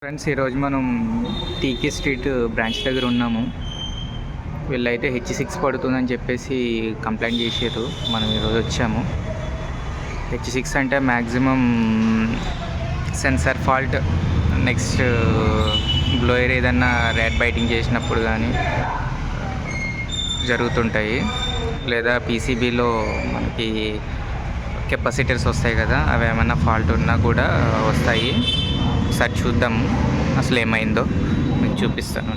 Friends, ఈరోజు మనం టీకే street branch దగ్గర ఉన్నాము. వీళ్ళైతే H6 పడుతుందని చెప్పేసి కంప్లైంట్ చేసారు. మనం ఈరోజు వచ్చాము. H6 అంటే maximum sensor fault, next blower ఏదన్నా ర్యాట్ బైటింగ్ చేసినప్పుడు కానీ జరుగుతుంటాయి. లేదా పీసీబీలో మనకి కెపాసిటర్స్ వస్తాయి కదా, అవి ఏమైనా ఫాల్ట్ ఉన్నా కూడా వస్తాయి. ఒకసారి చూద్దాము అసలు ఏమైందో, మీకు చూపిస్తాను.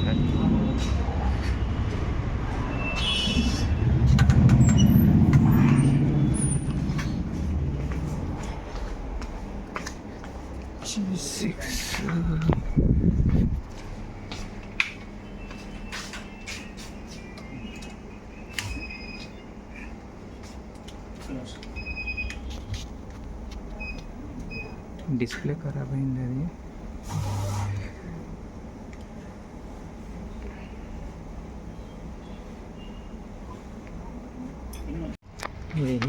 డిస్ప్లే ఖరాబ్ అయింది. అది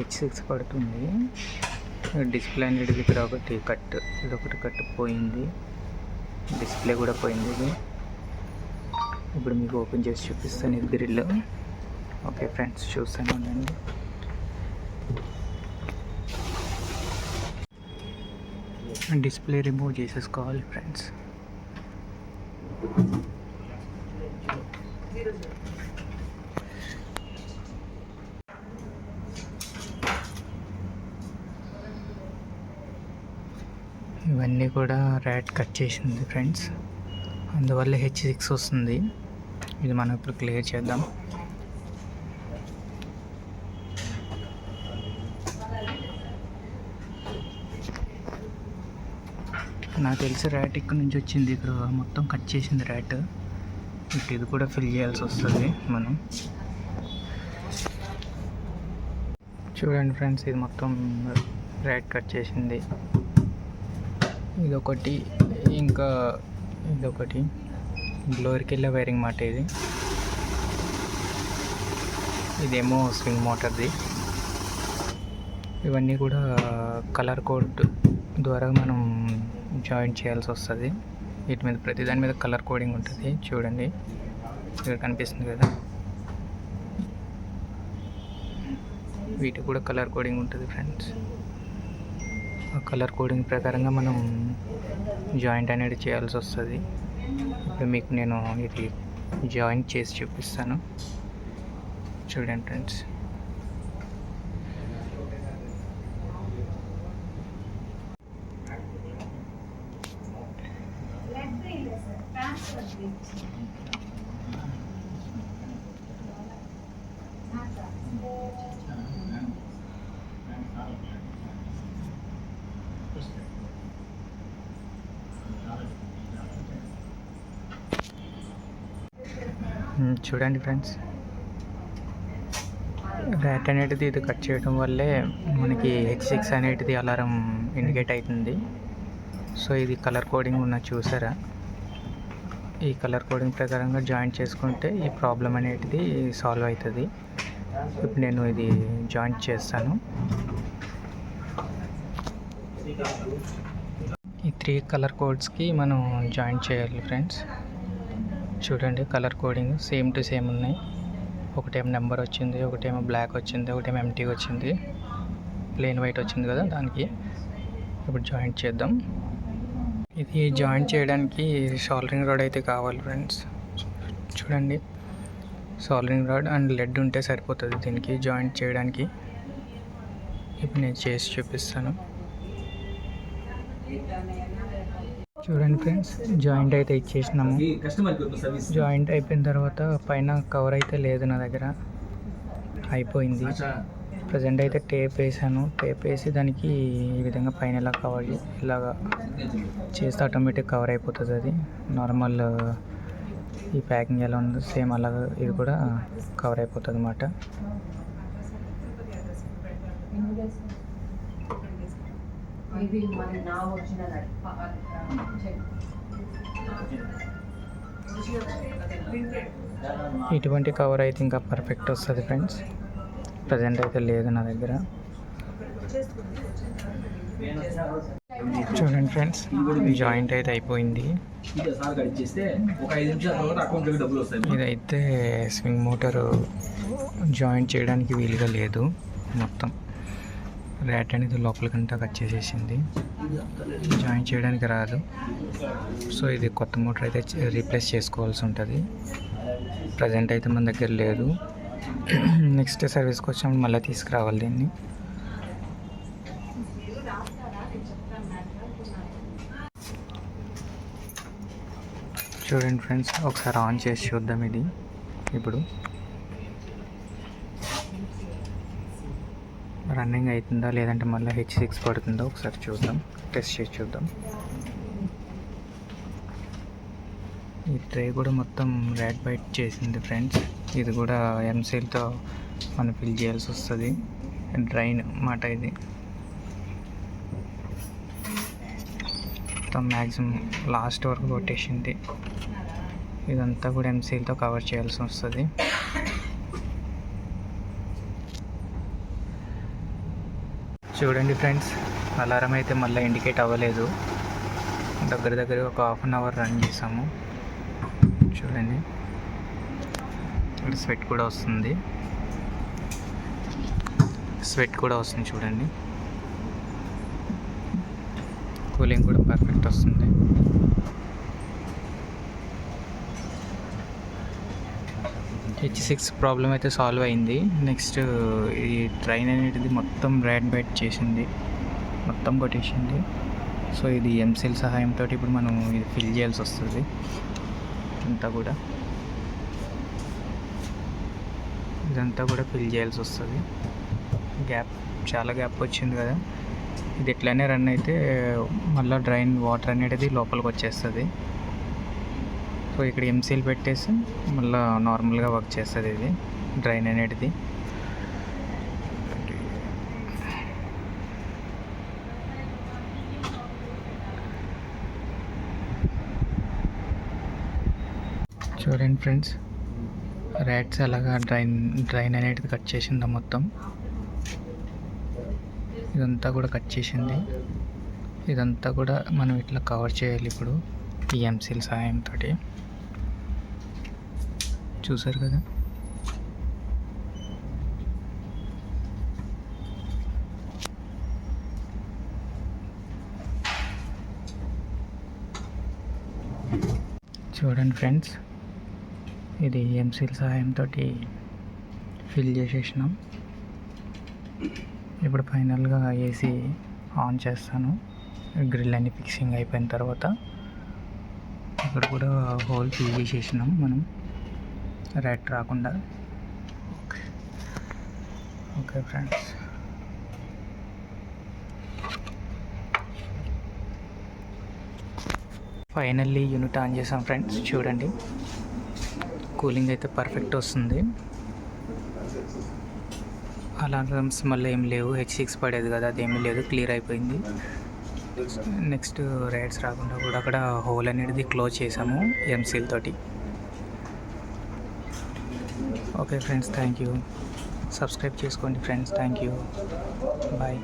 H6 పడుతుంది. డిస్ప్లే అనేది ఇక్కడ ఒకటి కట్, ఇదొకటి కట్ పోయింది. డిస్ప్లే కూడా పోయింది. ఇది ఇప్పుడు మీకు ఓపెన్ చేసి చూపిస్తాను. ఇది గ్రిల్. ఓకే ఫ్రెండ్స్, చూస్తాను ఉండండి. డిస్ప్లే రిమూవ్ చేసేసుకోవాలి ఫ్రెండ్స్. ఇవన్నీ కూడా ర్యాట్ కట్ చేసింది ఫ్రెండ్స్, అందువల్ల H6 వస్తుంది. ఇది మనం ఇప్పుడు క్లియర్ చేద్దాం. నాకు తెలిసి ర్యాట్ ఇక్కడ నుంచి వచ్చింది, ఇక్కడ మొత్తం కట్ చేసింది ర్యాట్. ఇప్పుడు ఇది కూడా ఫిల్ చేయాల్సి వస్తుంది మనం. చూడండి ఫ్రెండ్స్, ఇది మొత్తం ర్యాట్ కట్ చేసింది. ఇదొకటి, ఇంకా ఇదొకటి బ్లోయర్కి వెళ్ళే వైరింగ్ మాట. ఇదేమో స్వింగ్ మోటార్ది. ఇవన్నీ కూడా కలర్ కోడ్ ద్వారా మనం జాయింట్ చేయాల్సి వస్తుంది. వీటి మీద ప్రతి దాని మీద కలర్ కోడింగ్ ఉంటుంది. చూడండి, ఇక్కడ కనిపిస్తుంది కదా, వీటికి కూడా కలర్ కోడింగ్ ఉంటుంది ఫ్రెండ్స్. ఆ కలర్ కోడింగ్ ప్రకారంగా మనం జాయింట్ అనేది చేయాల్సి వస్తుంది. ఇప్పుడు మీకు నేను ఇది జాయింట్ చేసి చూపిస్తాను. చూడండి ఫ్రెండ్స్. చూడండి ఫ్రెండ్స్, ర్యాట్ అనేది ఇది కట్ చేయడం వల్లే మనకి H6 అనేది అలారం ఇండికేట్ అవుతుంది. సో ఇది కలర్ కోడింగ్ ఉన్న చూసారా, ఈ కలర్ కోడింగ్ ప్రకారంగా జాయింట్ చేసుకుంటే ఈ ప్రాబ్లం అనేది సాల్వ్ అవుతుంది. ఇప్పుడు నేను ఇది జాయింట్ చేస్తాను. ఈ 3 కలర్ కోడ్స్కి మనం జాయింట్ చేయాలి ఫ్రెండ్స్. చూడండి, colour coding same to same ఉన్నాయి. ఒకటేమో నెంబర్ వచ్చింది, ఒకటేమో బ్లాక్ వచ్చింది, ఒకటేమో ఎంటీ వచ్చింది, ప్లెయిన్ వైట్ వచ్చింది కదా దానికి. ఇప్పుడు జాయింట్ చేద్దాం. ఇది జాయింట్ చేయడానికి సాల్డరింగ్ రాడ్ అయితే కావాలి ఫ్రెండ్స్. చూడండి, సాల్డరింగ్ రాడ్ అండ్ లెడ్ ఉంటే సరిపోతుంది దీనికి జాయింట్ చేయడానికి. ఇప్పుడు నేను చేసి చూపిస్తాను. చూడండి ఫ్రెండ్స్, జాయింట్ అయితే ఇచ్చేసినాము. జాయింట్ అయిపోయిన తర్వాత పైన కవర్ అయితే లేదు నా దగ్గర, అయిపోయింది. ప్రజెంట్ అయితే టేప్ వేసాను. టేప్ వేసి దానికి ఈ విధంగా పైన ఇలా కవర్ ఇలాగా చేస్తే ఆటోమేటిక్ కవర్ అయిపోతుంది. అది నార్మల్ ఈ ప్యాకింగ్ ఎలా ఉందో సేమ్ అలాగా ఇది కూడా కవర్ అయిపోతుంది అన్నమాట. ఇటువంటి కవర్ అయితే ఇంకా పర్ఫెక్ట్ వస్తుంది ఫ్రెండ్స్. ప్రజెంట్ అయితే లేదు నా దగ్గర. చూడండి ఫ్రెండ్స్, జాయింట్ అయితే అయిపోయింది. ఇదైతే స్వింగ్ మోటార్ జాయింట్ చేయడానికి వీలుగా లేదు. మొత్తం ర్యాట్ అనేది లోపలికంతా కట్ చేసేసింది, జాయింట్ చేయడానికి రాదు. సో ఇది కొత్త మోటార్ అయితే రీప్లేస్ చేసుకోవాల్సి ఉంటుంది. ప్రజెంట్ అయితే మన దగ్గర లేదు. నెక్స్ట్ సర్వీస్కి వచ్చినప్పుడు మళ్ళీ తీసుకురావాలి దీన్ని. చూడండి ఫ్రెండ్స్, ఒకసారి ఆన్ చేసి చూద్దాం. ఇది ఇప్పుడు రన్నింగ్ అవుతుందా లేదంటే మళ్ళీ H6 పడుతుందో ఒకసారి చూద్దాం, టెస్ట్ చేసి చూద్దాం. ఈ ట్రే కూడా మొత్తం ర్యాట్ బైట్ చేసింది ఫ్రెండ్స్. ఇది కూడా ఎంసీల్తో మనం ఫిల్ చేయాల్సి వస్తుంది. డ్రైన్ మాట ఇది మొత్తం మ్యాక్సిమం లాస్ట్ వరకు కొట్టేసింది. ఇదంతా కూడా ఎంసీల్తో కవర్ చేయాల్సి వస్తుంది. చూడండి ఫ్రెండ్స్, అలారం అయితే మళ్ళీ ఇండికేట్ అవ్వలేదు. దగ్గర ఒక హాఫ్ అన్ అవర్ రన్ చేసాము. చూడండి, ఇక్కడ స్వెట్ కూడా వస్తుంది. చూడండి, కూలింగ్ కూడా పర్ఫెక్ట్ వస్తుంది. H6 ప్రాబ్లం అయితే సాల్వ్ అయింది. నెక్స్ట్ ఈ ట్రైన్ అనేది మొత్తం ర్యాట్ బైట్ చేసింది, మొత్తం కొట్టేసింది. సో ఇది ఎంసీల్ సహాయంతో ఇప్పుడు మనం ఇది ఫిల్ చేయాల్సి వస్తుంది. ఇదంతా కూడా ఫిల్ చేయాల్సి వస్తుంది. చాలా గ్యాప్ వచ్చింది కదా. ఇది ఎట్లనే రన్ అయితే మళ్ళీ డ్రైన్ వాటర్ అనేది లోపలికి వచ్చేస్తుంది. సో ఇక్కడ ఎంసీల్ పెట్టేసి మళ్ళీ నార్మల్గా వర్క్ చేస్తుంది ఇది డ్రైన్ అనేది. చూడండి ఫ్రెండ్స్, ర్యాట్స్ అలాగా డ్రైన్ అనేది కట్ చేసిందా మొత్తం. ఇదంతా కూడా కట్ చేసింది. ఇదంతా కూడా మనం ఇట్లా కవర్ చేయాలి ఇప్పుడు ఈ ఎంసీల్ సహాయంతో. చూసారు కదా, చూడండి ఫ్రెండ్స్, ఇది ఎంసీల్ సహాయంతో ఫిల్ చేసేసినాం. ఇప్పుడు ఫైనల్గా ఏసీ ఆన్ చేస్తాను. గ్రిల్ అన్ని ఫిక్సింగ్ అయిపోయిన తర్వాత ఇక్కడ కూడా హోల్ ఫిల్ చేసేసినాం మనం, ర్యాట్ రాకుండా. Okay friends, finally unit on చేసాం ఫ్రెండ్స్. చూడండి, కూలింగ్ అయితే పర్ఫెక్ట్ వస్తుంది. అలారమ్స్ మళ్ళీ ఏం లేవు. H6 పడేది కదా, అదేమీ లేదు, క్లియర్ అయిపోయింది. నెక్స్ట్ రైడ్స్ రాకుండా కూడా అక్కడ హోల్ అనేది క్లోజ్ చేసాము ఎంసీల్ తోటి. Okay friends, thank you. Subscribe చేసుకోండి ఫ్రెండ్స్. Thank you, bye.